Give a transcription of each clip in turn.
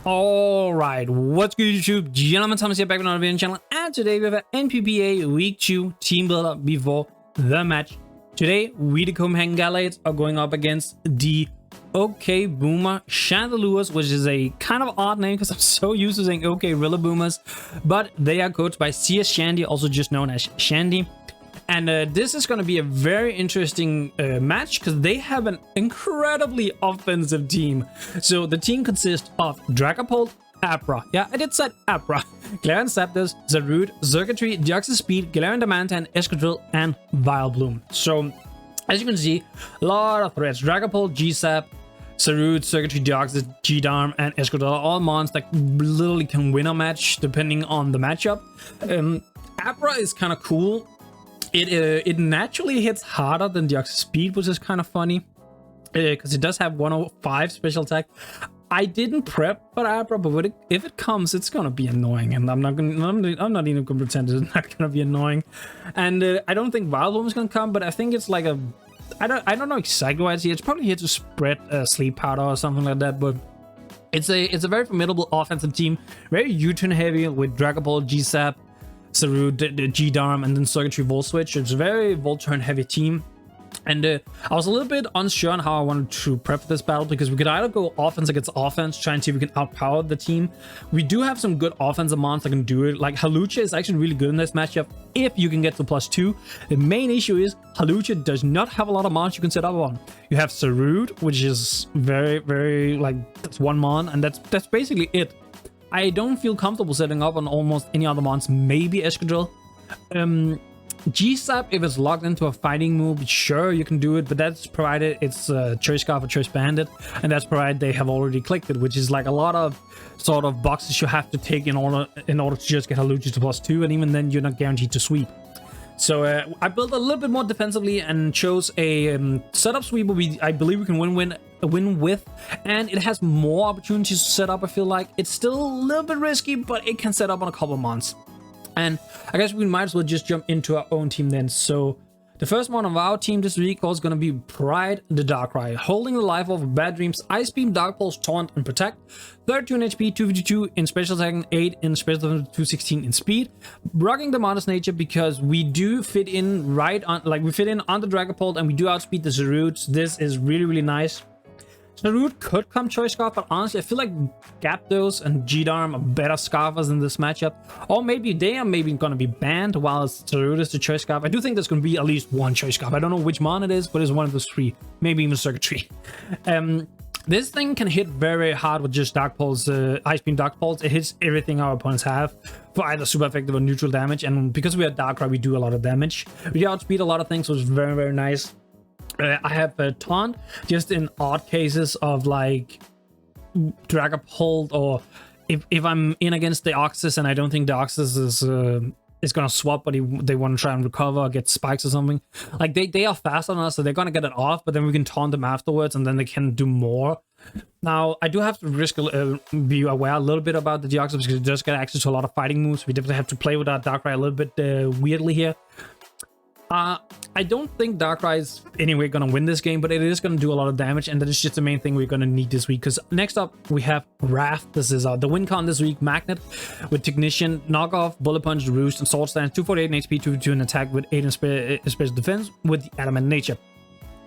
Alright, what's good YouTube? Gentlemen, Thomas here back with another video on the channel, and today we have an NPBA Week 2 team builder before the match. Today, we the PokemonScarlet are going up against the OK Boomer Chandelures, which is a kind of odd name because I'm so used to saying OK Boomers, but they are coached by CS Chandy, also just known as Chandy. And this is going to be a very interesting match because they have an incredibly offensive team. So the team consists of Dragapult, Abra. Yeah, I did say Abra. Galarian Zapdos, Zarude, Circuitry, Deoxys Speed, Galarian Damanta, and Escadrille, and Vileplume. So as you can see, a lot of threats. Dragapult, G-Zap, Zarude, Circuitry, Deoxys, G-Darm, and Escadrille are all mons that literally can win a match depending on the matchup. Abra is kind of cool. It naturally hits harder than Deoxys Speed, which is kind of funny because it does have 105 special attack. I didn't prep for Abra, but if it comes, it's gonna be annoying, and I'm not even gonna pretend it's not gonna be annoying. And I don't think Vileplume is gonna come, but I think it's like a I don't know exactly why it's here. It's probably here to spread sleep powder or something like that, but it's a very formidable offensive team, very U-turn heavy with Dragapult, G-Zap, Zarude, G-Darm, and then Circuitry Volt Switch. It's a very Volt-turn heavy team. And I was a little bit unsure on how I wanted to prep for this battle because we could either go offense against offense, try and see if we can outpower the team. We do have some good offensive mons that can do it. Like Hawlucha is actually really good in this matchup if you can get to +2. The main issue is Hawlucha does not have a lot of mons you can set up on. You have Zarude, which is very like, that's one mon, and that's basically it. I don't feel comfortable setting up on almost any other mons, maybe Escadrille. G-Zap, if it's locked into a fighting move, sure, you can do it, but that's provided it's Choice Scarf or Choice Bandit, and that's provided they have already clicked it, which is like a lot of sort of boxes you have to take in order to just get Hawlucha to +2, and even then you're not guaranteed to sweep. So I built a little bit more defensively and chose a setup sweeper I believe we can win with, and it has more opportunities to set up. I feel like it's still a little bit risky, but it can set up on a couple of months. And I guess we might as well just jump into our own team then. So the first one of our team this week is going to be Pride the Darkrai, holding the life of Bad Dreams, Ice Beam, Dark Pulse, Taunt, and Protect. 32 in HP, 252 in special attack, and 8 in special defense, 216 in speed. Rocking the Modest Nature because we do fit in right on, like we fit in on the Dragapult and we do outspeed the Zarude. This is really nice. Zarude could come Choice Scarf, but honestly, I feel like Zapdos and G-Darm are better Scarfers in this matchup. Or maybe they are going to be banned while Zarude is the Choice Scarf. I do think there's going to be at least one Choice Scarf. I don't know which mon it is, but it's one of those three. Maybe even Circuitry. This thing can hit very hard with just Dark Pulse, Ice Beam Dark Pulse. It hits everything our opponents have for either super effective or neutral damage. And because we are Darkrai, we do a lot of damage. We outspeed a lot of things, so it's very nice. I have Taunt just in odd cases of like Dragapult, or if I'm in against the Deoxys and I don't think the Deoxys is gonna swap, but they want to try and recover or get spikes or something. Like they are faster than us, so they're gonna get it off, but then we can taunt them afterwards and then they can do more. Now I do have to be aware a little bit about the Deoxys because it does get access to a lot of fighting moves. We definitely have to play with our Darkrai a little bit weirdly here. I don't think Darkrai is anyway gonna win this game, but it is gonna do a lot of damage, and that is just the main thing we're gonna need this week. Because next up we have Wrath. This is the win con this week. Magnet with Technician, Knockoff, Bullet Punch, Roost, and Sword Stance. 248 in HP, 222 in attack with 8 in special defense with the Adamant Nature.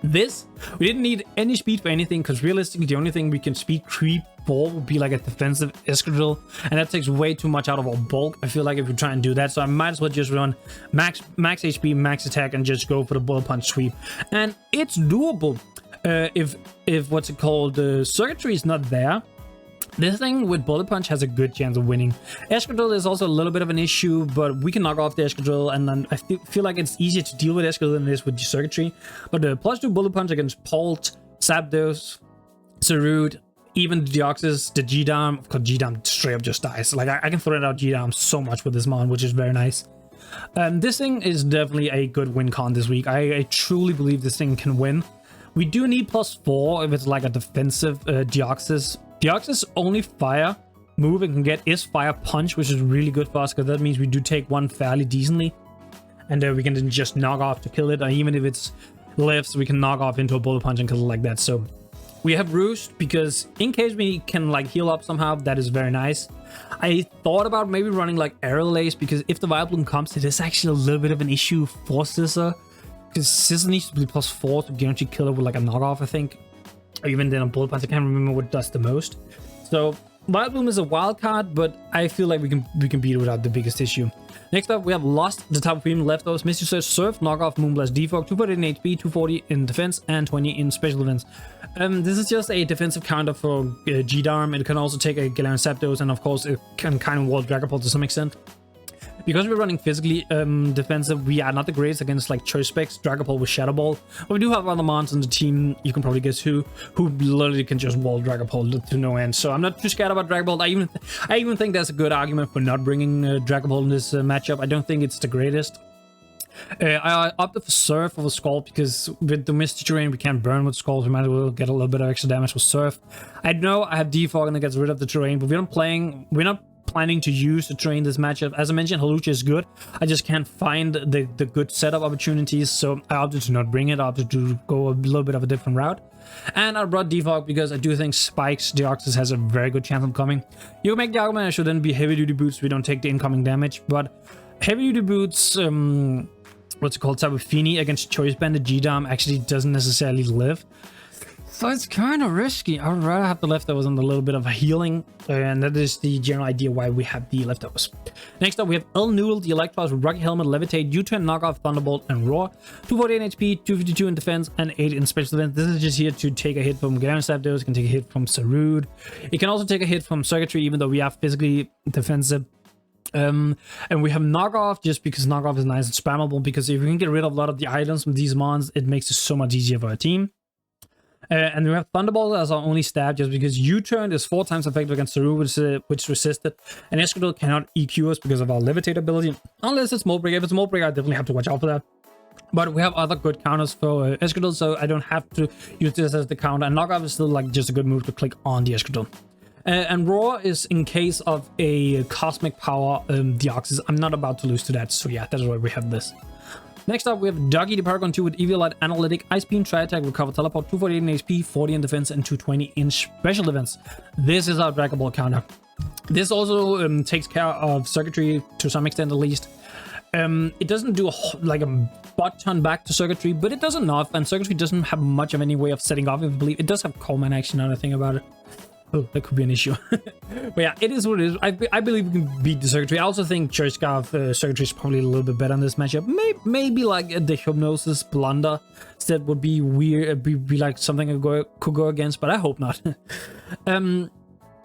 This, we didn't need any speed for anything because realistically the only thing we can speed creep for would be like a defensive Escadrille, and that takes way too much out of our bulk. I feel like if we try and do that, so I might as well just run max HP, max attack, and just go for the Bullet Punch sweep. And it's doable if what's it called, the Circuitry is not there. This thing with Bullet Punch has a good chance of winning. Escadrille is also a little bit of an issue, but we can knock off the Escadrille, and then I feel like it's easier to deal with Escadrille than it is with the Circuitry. But the +2 Bullet Punch against Pult, Zapdos, Zarude, even the Deoxys, the G-Darm, because G-Darm straight up just dies. Like I can throw it out G-Darm so much with this mon, which is very nice. This thing is definitely a good win con this week. I truly believe this thing can win. We do need +4 if it's like a defensive Deoxys. Deoxys only fire move it can get is Fire Punch, which is really good for us because that means we do take one fairly decently, and we can then just knock off to kill it, or even if it's lifts, we can knock off into a Bullet Punch and kill it like that. So We have Roost because in case we can like heal up somehow, that is very nice. I thought about maybe running like Aerial Ace because if the Violet Bloom comes, it is actually a little bit of an issue for SCIZOR. Because SCIZOR needs to be +4 to guarantee kill it with like a knockoff, I think. Or even then a Bullet Punch, I can't remember what does the most. So Violet Bloom is a wild card, but I feel like we can beat it without the biggest issue. Next up, we have Lost, the type of premium leftovers. Misty Search, Surf, Knockoff, Moonblast, Defog, 240 in HP, 240 in defense, and 20 in special defense. This is just a defensive counter for G-Darm. It can also take a Galarian Zapdos, and of course it can kind of wall Dragapult to some extent. Because we're running physically defensive, we are not the greatest against like Choice Specs, Dragapult with Shadow Ball. But we do have other mons on the team, you can probably guess who literally can just wall Dragapult to no end. So I'm not too scared about Dragapult. I even think there's a good argument for not bringing Dragapult in this matchup. I don't think it's the greatest. I opted for Surf over Scald because with the Misty Terrain we can't burn with Scald. We might as well get a little bit of extra damage with Surf. I know I have Defog and it gets rid of the terrain, but we're not planning to use the terrain this matchup. As I mentioned, Hawlucha is good. I just can't find the good setup opportunities, so I opted to not bring it. I opted to go a little bit of a different route. And I brought Defog because I do think Spikes Deoxys has a very good chance of coming. You can make the argument I should then be Heavy Duty Boots so we don't take the incoming damage, but Heavy Duty Boots, what's it called, Tapu Fini against Choice Banded G-Darm actually doesn't necessarily live. So it's kind of risky. I would rather have the leftovers on a little bit of a healing, and that is the general idea why we have the leftovers. Next up, we have El Noodle, the Electros, Rocky Helmet, Levitate, U-Turn, Knockoff, Thunderbolt, and Roar. 248 in HP, 252 in defense, and 8 in special defense. This is just here to take a hit from Galarian Zapdos. It can take a hit from Sarud. It can also take a hit from Circuitry, even though we are physically defensive. And we have Knockoff just because Knockoff is nice and spammable, because if we can get rid of a lot of the items from these mons, it makes it so much easier for our team. And we have Thunderbolt as our only stab just because U-Turn is 4 times effective against Sarud, which resisted, and Escudel cannot EQ us because of our Levitate ability, unless it's Mold Break. If it's Mold Break, I definitely have to watch out for that. But we have other good counters for Escudel, so I don't have to use this as the counter, and Knockoff is still like just a good move to click on the Escudel. And Roar is in case of a Cosmic Power Deoxys. I'm not about to lose to that, so yeah, that's why we have this. Next up, we have Doggy the Paragon 2 with Eviolite, Analytic, Ice Beam, Tri-Attack, Recover, Teleport, 248 in HP, 40 in defense, and 220 in special defense. This is our Dragapult counter. This also takes care of Circuitry to some extent at least. It doesn't do like a butt ton back to Circuitry, but it does enough, and Circuitry doesn't have much of any way of setting off, if you believe. It does have Coleman action, now that I think about it. Oh, that could be an issue. But yeah, it is what it is. I believe we can beat the Circuitry. I also think Choice Scarf Circuitry is probably a little bit better in this matchup. Maybe like the Hypnosis Blunder instead would be weird. Be like something I could go against, but I hope not.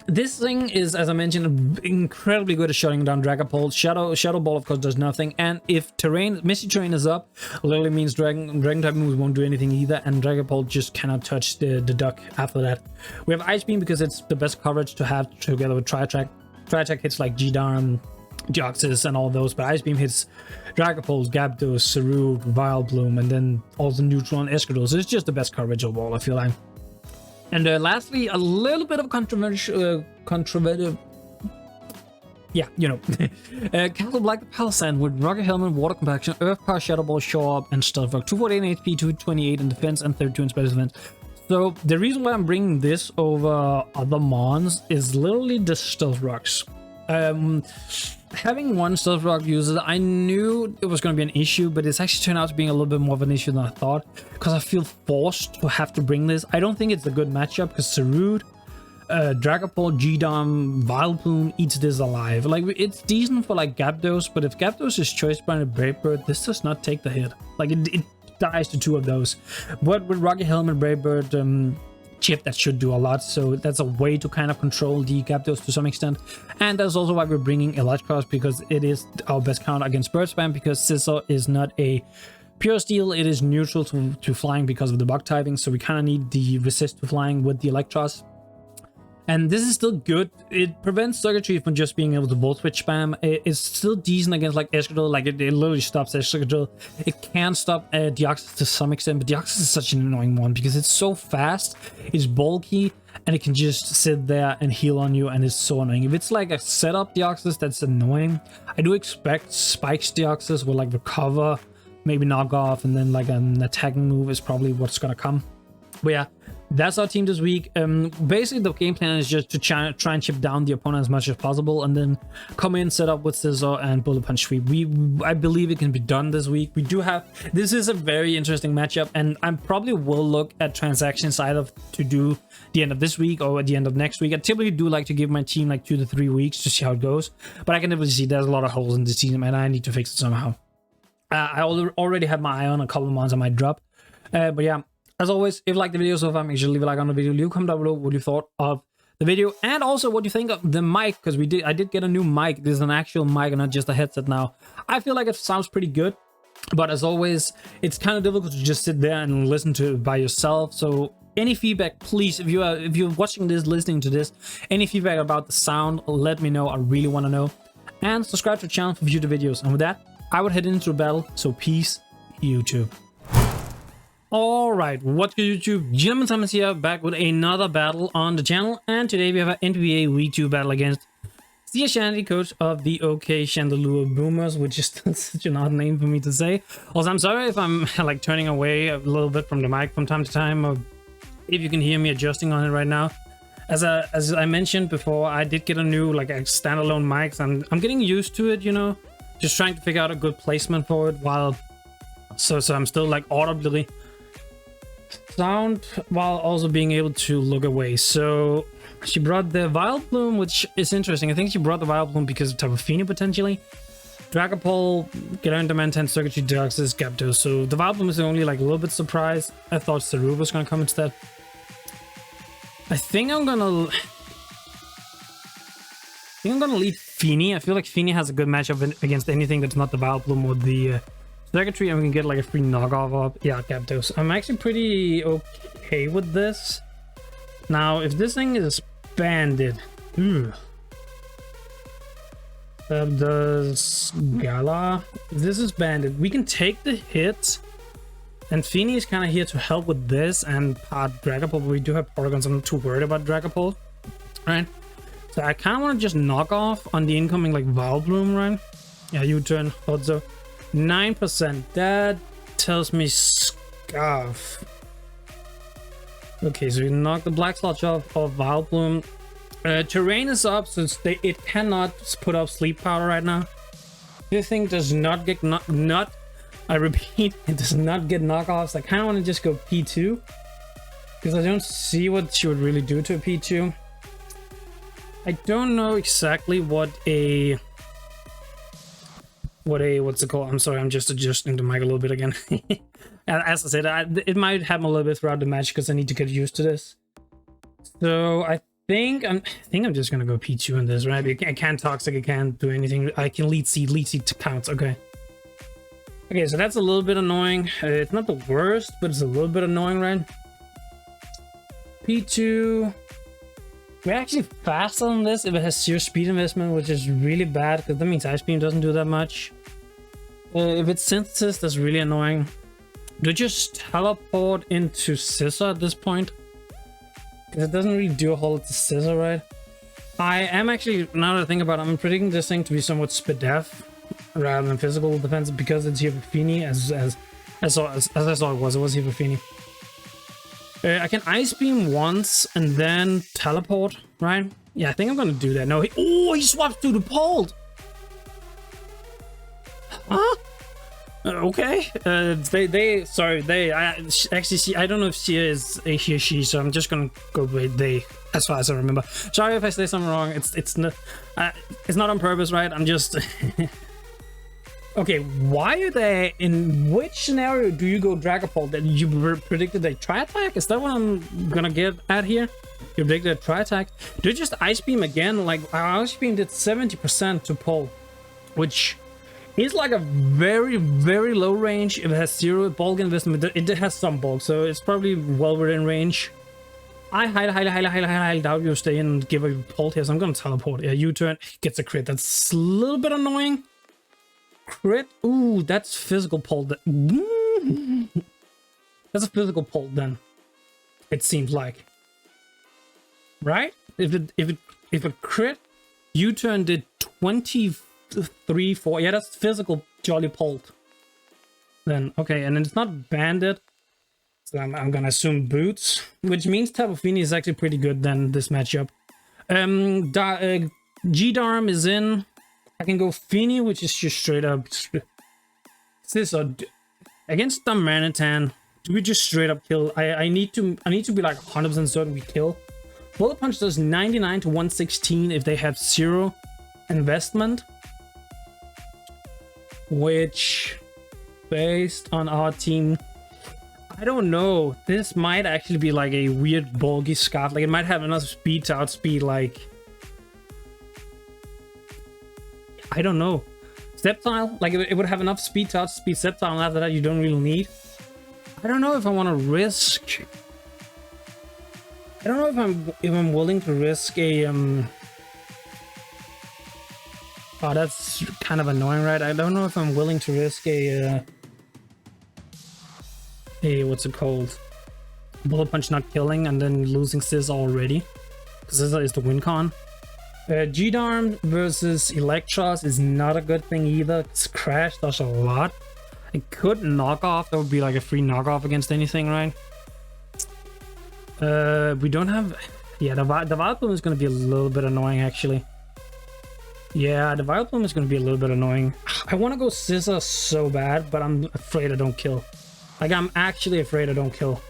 This thing is, as I mentioned, incredibly good at shutting down Dragapult. Shadow Ball, of course, does nothing. And if Misty Terrain is up, literally means Dragon type moves won't do anything either, and Dragapult just cannot touch the duck after that. We have Ice Beam because it's the best coverage to have together with Tri-Attack. Tri-Attack hits like G-Darm, Deoxys, and all those, but Ice Beam hits Dragapult, Gyarados, Sarud, Vileplume, and then also Neutral and Escudel. So it's just the best coverage overall, I feel like. And lastly, a little bit of controversial, yeah, you know, Castle Black the Palisand with Rocket Helmet, Water Compaction, Earth Power, Shadow Ball, Show Up, and Stealth Rock. 248 in HP, 228 in defense, and 32 in special defense. So the reason why I'm bringing this over other mons is literally the Stealth Rocks. Having one Stealth Rock user, I knew it was going to be an issue, but it's actually turned out to being a little bit more of an issue than I thought, because I feel forced to have to bring this. I don't think it's a good matchup because Sarud, Dragapult, G-Darm, Vileplume eats this alive. Like, it's decent for like Gyarados, but if Gyarados is Choice Banded Brave Bird, this does not take the hit. Like, it dies to 2 of those. But with Rocket Helmet, Brave Bird, chip, that should do a lot, so that's a way to kind of control the Gyarados to some extent. And that's also why we're bringing Electros, because it is our best counter against Bird Spam, because SCIZOR is not a pure steel, it is neutral to flying because of the bug typing, so we kind of need the resist to flying with the Electros. And this is still good. It prevents Circuitry from just being able to Volt Switch spam. It's still decent against like Escudel. Like it literally stops Escudel. It can stop Deoxys to some extent, but Deoxys is such an annoying one because it's so fast, it's bulky, and it can just sit there and heal on you, and it's so annoying. If it's like a setup Deoxys, that's annoying. I do expect Spikes Deoxys will like recover, maybe knock off, and then like an attacking move is probably what's gonna come. But yeah, that's our team this week. Basically, the game plan is just to try and chip down the opponent as much as possible, and then come in, set up with SCIZOR and Bullet Punch Sweep. I believe it can be done this week. We do have, this is a very interesting matchup, and I probably will look at transactions either to do the end of this week or at the end of next week. I typically do like to give my team like 2 to 3 weeks to see how it goes, but I can definitely see there's a lot of holes in the team, and I need to fix it somehow. I already have my eye on a couple of months I might drop, but yeah. As always, if you like the video so far, make sure to leave a like on the video. Leave a comment down below what you thought of the video, and also what you think of the mic, because I did get a new mic. This is an actual mic and not just a headset now. I feel like it sounds pretty good, but as always, it's kind of difficult to just sit there and listen to it by yourself. So any feedback, please, if you're watching this, listening to this, any feedback about the sound, let me know. I really want to know. And subscribe to the channel for future videos. And with that, I would head into a battle. So peace, YouTube. Alright, what's good YouTube? Gentleman Thomas here, back with another battle on the channel, and today we have an NPBA Week 2 battle against the Chandy, coach of the OK Chandelure Boomers, which is such an odd name for me to say. Also, I'm sorry if I'm like turning away a little bit from the mic from time to time, or if you can hear me adjusting on it right now. As I mentioned before, I did get a new like a standalone mic, so I'm getting used to it, you know, just trying to figure out a good placement for it while so I'm still like audibly sound while also being able to look away. So she brought the Violet Bloom, which is interesting. I think she brought the Violet Bloom because of Tapu Fini potentially. Dragapult, Galarian 10 Circuitry, Deoxys, Gyarados. So the Violet Bloom is only like a little bit surprised. I thought Saru was gonna come instead. I think I'm gonna leave Fini. I feel like Fini has a good matchup against anything that's not the Violet Bloom or the Circuitry, and we can get like a free knockoff up. Yeah, Gyarados. I'm actually pretty okay with this. Now, if this thing is banded, does Gala? If this is banded, we can take the hit, and Fini is kind of here to help with this and part Dragapult. But we do have Polygons. I'm not too worried about Dragapult, right? So I kind of want to just knock off on the incoming like Violet Bloom, right? Yeah, U-turn. Thought so. 9%. That tells me Scarf. Okay, so we knock the Black Sludge off of Violet Bloom. Terrain is up, so it cannot put up Sleep Powder right now. This thing does not get I repeat, it does not get knockoffs. I kind of want to just go P2 because I don't see what she would really do to a P2. I don't know exactly what's it called? I'm sorry, I'm just adjusting the mic a little bit again. As I said, it might happen a little bit throughout the match because I need to get used to this. So I think I'm just gonna go P2 in this, right? I can't Toxic, I can't do anything. I can Lead Seed counts, okay. Okay, so that's a little bit annoying. It's not the worst, but it's a little bit annoying, right? P2. We're actually faster than this if it has 0 speed investment, which is really bad because that means Ice Beam doesn't do that much. If it's Synthesis, that's really annoying. Do you just teleport into SCIZOR at this point? Because it doesn't really do a whole lot to SCIZOR, right? I am actually, now that I think about it, I'm predicting this thing to be somewhat Spidef rather than physical defense because it's here for Fini, as I saw it was here for Fini. I can Ice Beam once and then teleport, right? Yeah, I think I'm gonna do that. No, he swaps to the pole. Huh? Okay. I actually see. I don't know if she is a he or she, so I'm just gonna go with they, as far as I remember. Sorry if I say something wrong. It's not on purpose, right? I'm just. Okay, why are they, in which scenario do you go Dragapult? That you predicted a Tri-Attack? Is that what I'm gonna get at here? You predicted a Tri-Attack? Do you just Ice Beam again? Like, Ice Beam did 70% to pull, which is like a very, very low range. If it has 0 bulk investment, it has some bulk, so it's probably well within range. I highly doubt you'll stay in and give a pull here, so I'm gonna teleport. Yeah, U-turn, gets a crit. That's a little bit annoying. Crit? Ooh, that's physical pull. That's a physical pull then. It seems like. Right? If a crit U-turn did 23, 4. Yeah, that's physical jolly pulled. Then okay, and then it's not banded. So I'm gonna assume boots, which means Tapu Fini is actually pretty good then this matchup. G-Darm is in. I can go Fini, which is just straight up. SCIZOR against the Darmanitan. Do we just straight up kill? I need to be like 100% certain we kill. Bullet Punch does 99 to 116 if they have 0 investment, which based on our team, I don't know. This might actually be like a weird bulky scarf. Like it might have enough speed to outspeed like, I don't know. Sceptile, like it would have enough speed to outspeed Sceptile, and after that you don't really need. I don't know if I want to risk. I don't know if I'm willing to risk a Oh, that's kind of annoying, right? I don't know if I'm willing to risk a what's it called? Bullet Punch not killing and then losing SCIZOR already, because SCIZOR is the win con. G-Darm versus Electros is not a good thing either. It's Crash does a lot. It could knock off. That would be like a free knockoff against anything, right? We don't have. Yeah, the Vileplume is going to be a little bit annoying, actually. Yeah, the Vileplume is going to be a little bit annoying. I want to go SCIZOR so bad, but I'm afraid I don't kill. Like, I'm actually afraid I don't kill.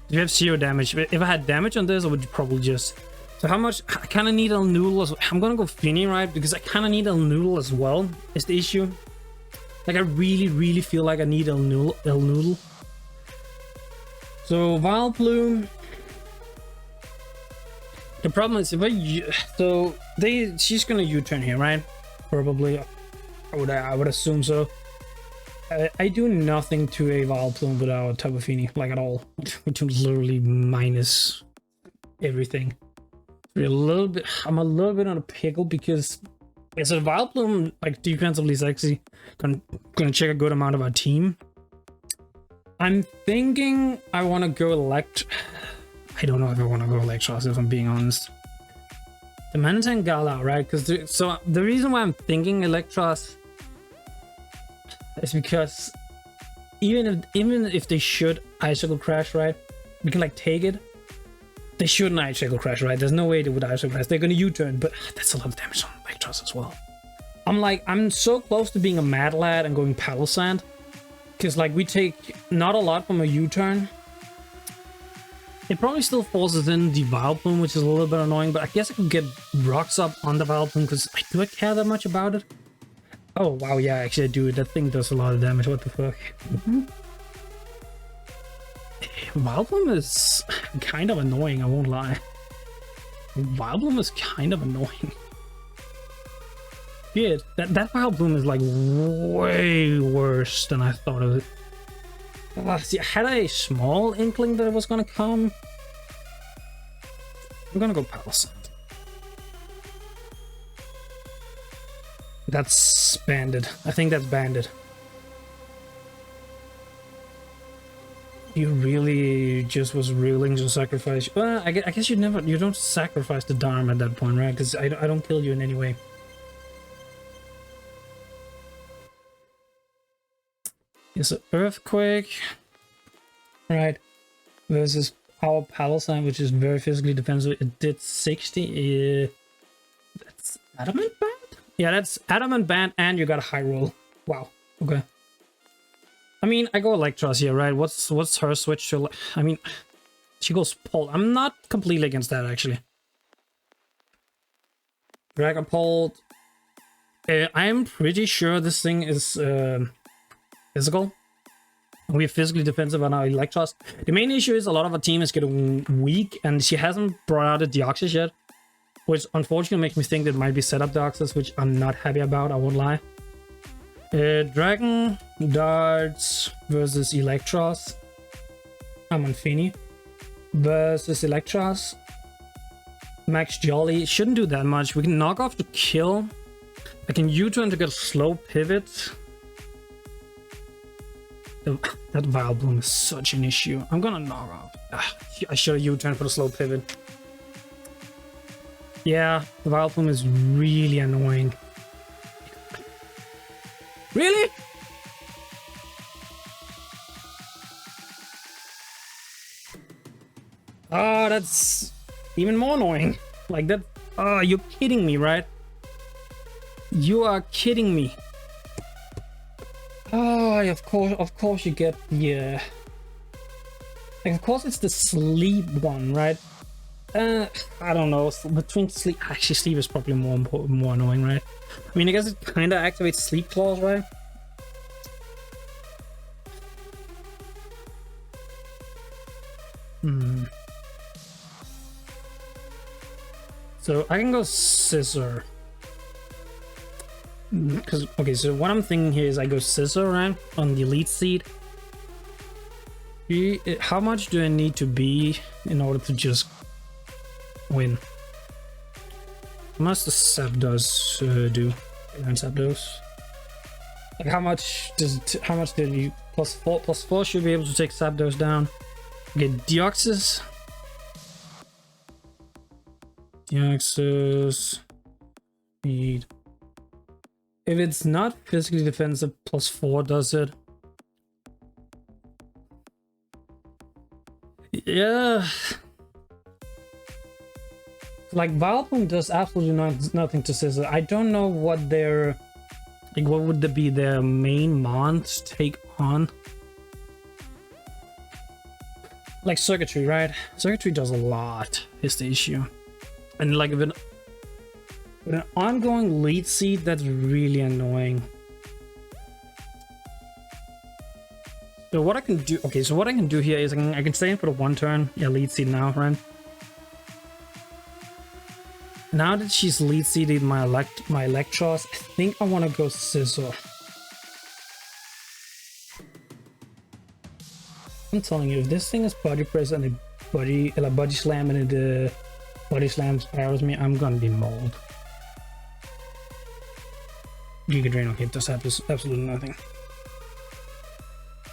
You have 0 damage. If I had damage on this, I would probably just. So how much? I kind of need El Noodle as well. I'm gonna go Fini, right? Because I kind of need El Noodle as well, is the issue. Like, I really feel like I need El Noodle. So, Vileplume. The problem is, if she's gonna U-turn here, right? Probably. I would assume so. I do nothing to a Vileplume without Tapu Fini, like at all. Which is literally minus everything. I'm a little bit on a pickle because it's a Vileplume, like defensively is actually gonna check a good amount of our team. I'm thinking I want to go I don't know if I want to go Electros, if I'm being honest. The Darmanitan Gala, right? Because so the reason why I'm thinking Electros is because even if they should Icicle Crash, right? We can like take it. They shouldn't Icicle Crash, right? There's no way they would Icicle Crash. They're gonna U-turn, but that's a lot of damage on Electros as well. I'm so close to being a Mad Lad and going Palossand, because like we take not a lot from a U-turn. It probably still forces in the Vileplume, which is a little bit annoying, but I guess I could get rocks up on the Vileplume, because do I care that much about it? Oh wow, yeah, actually I do. That thing does a lot of damage. What the fuck? Vileplume is kind of annoying, I won't lie. Vileplume is kind of annoying. Shit, that Vileplume is like way worse than I thought of it. See, I had a small inkling that it was gonna come. I'm gonna go Palossand. That's banded. I think that's banded. You really just was willing to sacrifice. Well, I guess you don't sacrifice the Darm at that point, right? Because I don't kill you in any way. It's an Earthquake, right? Versus our Palossand, which is very physically defensive. It did 60. That's Adamant Band? Yeah, that's Adamant Band, and you got a high roll. Wow. Okay. I mean, I go Electros here, right? What's her switch to? I mean, she goes Pole. I'm not completely against that, actually. Dragapult. I'm pretty sure this thing is physical. We're physically defensive on our Electros. The main issue is a lot of our team is getting weak, and she hasn't brought out the Deoxys yet, which unfortunately makes me think that it might be setup Deoxys, which I'm not happy about, I won't lie. Dragon Darts versus Electros. I'm on Fini. Versus Electros. Max Jolly. Shouldn't do that much. We can knock off to kill. I can U-turn to get a slow pivot. That Vileplume is such an issue. I'm gonna knock off. I should have U-turned for the slow pivot. Yeah, the Vileplume is really annoying. Really? Oh, that's even more annoying. Like that. Oh, you're kidding me, right? You are kidding me. Oh, of course you get the like, of course it's the sleep one, right? I don't know. Between sleep, actually, sleep is probably more annoying, right? I mean, I guess it kind of activates sleep clause, right? So I can go SCIZOR. Because, okay, so what I'm thinking here is I go SCIZOR, right? On the elite seed. How much do I need to be in order to just win? How much the Zapdos do? Zapdos. Like how much did you +4 should be able to take Zapdos down? Okay, Deoxys. Speed. If it's not physically defensive, +4 does it. Yeah. Like Vileplume does absolutely nothing to SCIZOR. I don't know what their like what would be their main mons take on. Like circuitry, right? Circuitry does a lot, is the issue. And like with an ongoing lead seed, that's really annoying. So what I can do, okay, so what I can do here is I can stay in for the 1 turn. Yeah, lead seed now, right? Now that she's lead seeded my Electros, I think I want to go SCIZOR. I'm telling you, if this thing is body press and a body slam and it body slams arrows me, I'm gonna be mauled. Giga Drain, okay, does absolutely nothing.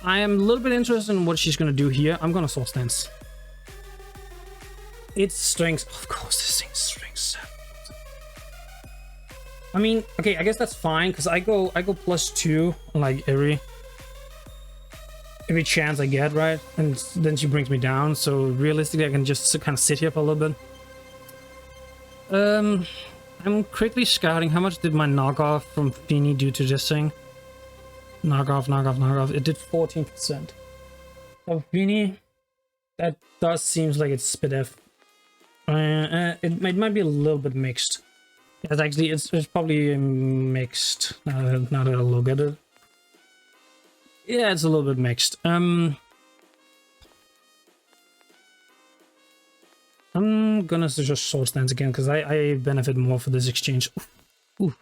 I am a little bit interested in what she's gonna do here. I'm gonna Soul Stance. It's strength, of course. This thing's strength. I mean, okay, I guess that's fine because I go +2 on like every chance I get, right? And then she brings me down. So realistically, I can just kind of sit here for a little bit. I'm quickly scouting. How much did my knockoff from Feeny do to this thing? Knockoff. It did 14%. Of Feeny, that does seems like it's SPDF. It might be a little bit mixed. It's actually it's probably mixed. Now that I look at it, yeah, it's a little bit mixed. I'm gonna just Soul Stance again because I benefit more for this exchange. Oof.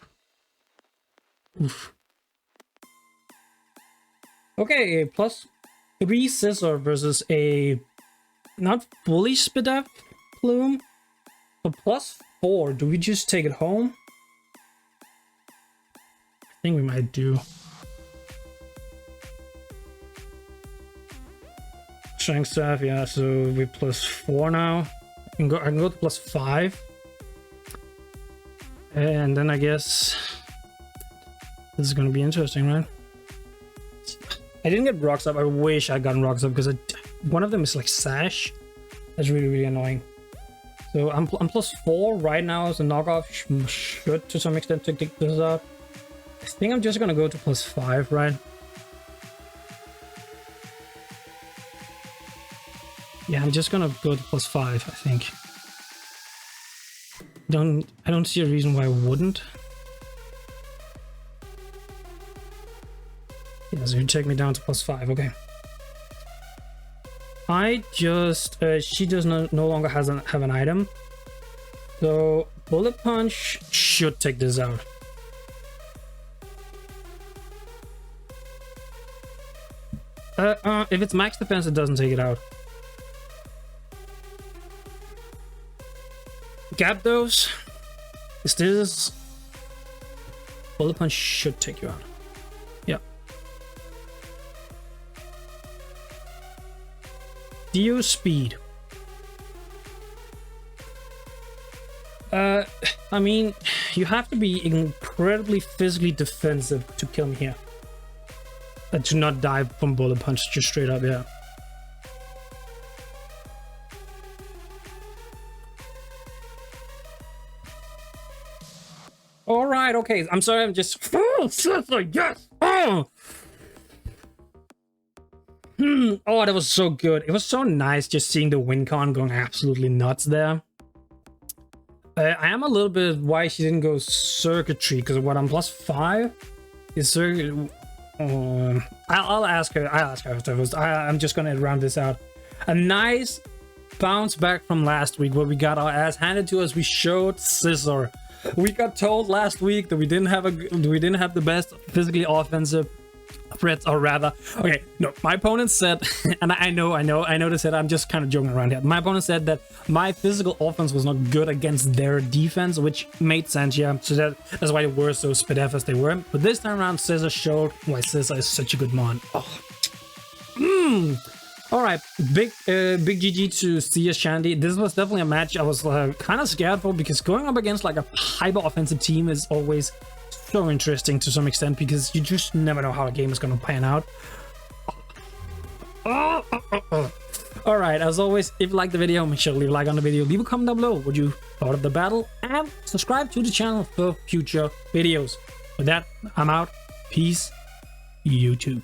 Okay, +3 SCIZOR versus a not fully SPDF Plume, but +4. Do we just take it home? I think we might do. Strength staff, yeah. So we +4 now. I can go to +5, and then I guess this is gonna be interesting, right? I didn't get rocks up. I wish I'd gotten rocks up because one of them is like Sash. That's really annoying. So I'm +4 right now as a knockoff. Should to some extent take this out. I think I'm just gonna go to +5, right? Yeah, I'm just gonna go to +5. I think. I don't see a reason why I wouldn't. Yeah, so you take me down to +5, okay. I just she does no longer have an item, so Bullet Punch should take this out. If it's max defense, it doesn't take it out. Gyarados, is this Bullet Punch should take you out. Yeah. Dio speed. I mean, you have to be incredibly physically defensive to kill me here. To not die from Bullet Punch, just straight up, yeah. All right, okay. I'm sorry, I'm just... Oh, SCIZOR, yes! Oh! Oh, that was so good. It was so nice just seeing the WinCon going absolutely nuts there. I am a little bit why she didn't go circuitry, because what, I'm +5? Is circuit... I'll ask her. I'll ask her afterwards. I'm just gonna round this out. A nice bounce back from last week where we got our ass handed to us. We showed SCIZOR. We got told last week that we didn't have the best physically offensive threats, or rather, okay, no, my opponent said, and I know they said, I'm just kind of joking around here. My opponent said that my physical offense was not good against their defense, which made sense, yeah. So that's why they were so spit off as they were. But this time around, SCIZOR showed why SCIZOR is such a good mon. Oh. All right, big GG to CS Chandy. This was definitely a match I was kind of scared for, because going up against like a hyper offensive team is always so interesting to some extent, because you just never know how a game is going to pan out. All right, as always, if you like the video, make sure to leave a like on the video, leave a comment down below what you thought of the battle, and subscribe to the channel for future videos. With that, I'm out. Peace, YouTube.